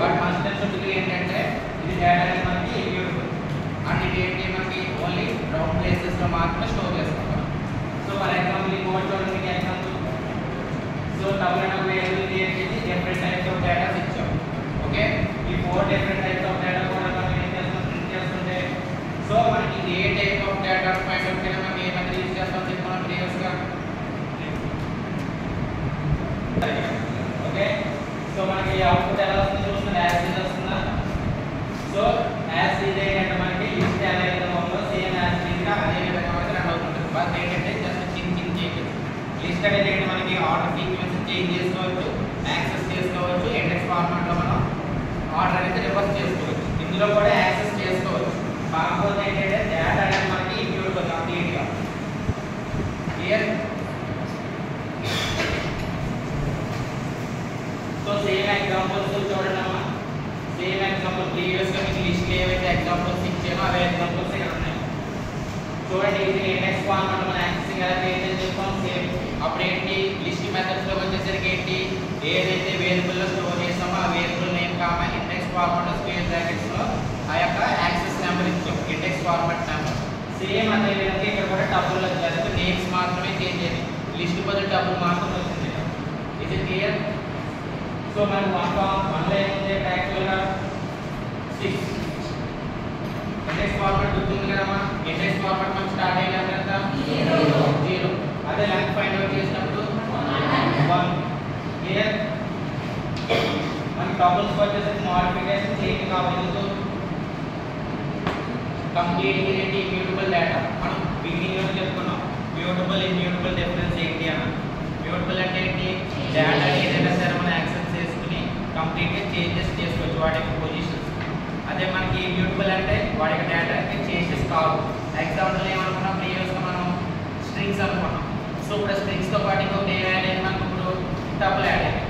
But must and should be ఏంటంటే ఇది data అనేది మనకి ఇమ్యూటబుల్ అండ్ ఇది ఏంటి మనకి ఓన్లీ రౌండ్ ప్లేసెస్ లో మాత్రమే స్టోర్ చేసుకుంటాం. సో ఫర్ ఎగ్జాంపుల్ ఈ కోడ్ చూడండి, మీకు example. So double and variable ఏంటి డిఫరెంట్ టైప్స్ ఆఫ్ డేటా ఇచ్చాం. ఓకే, ఈ 4 డిఫరెంట్ టైప్స్ ఆఫ్ డేటా కూడా మనం ఏం చేస్తాం, ప్రింట్ చేస్తుంటే సో మనకి ఏ type of data find out చేయాలి, మనకి ఏ మెథడ్ యూజ్ చేస్తాం చెప్పుకున్నాం ప్రీవియస్ గా. ఓకే, సో మనకి అవుట్పుట్ ఎలా వస్తుంది చూస్తున్నా, యాజ్ ఇట్ వస్తుందా. సో యాజ్ ఇట్ ఏంటంటే మనకి లిస్ట్ ఎలా అయితే ఉందో సేమ్ యాజ్ ఇట్ గా అదే విధంగా మనకి రన్ అవుతుంది. బట్ ఏంటంటే జస్ట్ చిన్న చేంజెస్. లిస్ట్ అనేది ఏంటి మనకి ఆర్డర్ సీక్వెన్స్ చేంజ్ చేసుకోవచ్చు, యాక్సెస్ చేసుకోవచ్చు, ఇండెక్స్ ఫార్మాట్ లో మనం ఆర్డర్ అనేది రివర్స్ చేసుకోవచ్చు. ఇందులో కూడా యాక్సెస్ చేసుకోవచ్చు. కాకపోతే ఏంటంటే డేటా అనేది మనకి ఇమ్యూటబుల్ కంప్లీట్ గా. క్లియర్? సో సేమ్ ఎగ్జాంపుల్స్ చూడండి అమ్మా. సేమ్ ఎగ్జాంపుల్ ప్రీవియస్ గా మీకు లిస్ట్ ఏవైతే ఎగ్జాంపుల్స్ ఇచ్చానో అవే ఎగ్జాంపుల్స్ ఇక్కడ ఉన్నాయి. చూడండి, ఇది ఇండెక్స్ ఫార్మాట్ మనం యాక్సెసింగ్ ఎలా క్రియేట్ చేసుకోం సేమ్. అప్పుడు ఏంటి లిస్ట్ మెథడ్స్ లో వచ్చేసరికి ఏంటి ఏదైతే వేరియబుల్ లో స్టోర్ చేస్తామో ఆ variable name comma index format square brackets లో ఆ యొక్క యాక్సెస్ నెంబర్ ఇచ్చాం, ఇండెక్స్ ఫార్మాట్ నెంబర్. సేమ్ అదే విధంగా ఇక్కడ కూడా టబుల్ జస్ట్ నేమ్స్ మాత్రమే చేంజ్ అయ్యింది, లిస్ట్ బదులు టబుల్ మాత్రం వచ్చింది. ఇది క్లియర్? సో మనకు 1 లో ఏముంది యాక్చువల్ గా 6 ఇండెక్స్ ఫార్మాట్ గుర్తుంది కదమ్మా. ఇండెక్స్ ఫార్మాట్ మనం స్టార్ట్ అయిన తర్వాత 0, అదే లెంగ్త్ ఫైండ్ అవుట్ చేసినప్పుడు 1. క్లియర్? మనకి టబుల్స్ వచ్చేసరికి మోడిఫికేషన్ చేంజ్ కావాలి. కంప్లీట్ ఏంటి ఇమ్యూటబుల్ డేటా. మనం బిగినింగ్ లో చెప్పుకున్నాం మ్యూటబుల్ ఇమ్యూటబుల్ డిఫరెన్స్ ఏంటి అన్న. మ్యూటబుల్ అంటే ఏంటి, డేటా ఏదైనా సరే మనం యాక్సెస్ చేసుకుని కంప్లీట్ గా చేంజెస్ చేసుకోవచ్చు వాటి యొక్క పొజిషన్స్. అదే మనకి ఇమ్యూటబుల్ అంటే వాటి యొక్క డేటా చేంజెస్ కావు. ఎగ్జాంపుల్ ఏమనుకున్నాం ప్రీవియస్ గా మనం స్ట్రింగ్స్ అనుకున్నాం. సో ఇప్పుడు స్ట్రింగ్స్ తో పాటు ఇంకొకటి ఏం యాడ్ అయింది మనకు, ఇప్పుడు టబుల్ యాడ్ అయింది.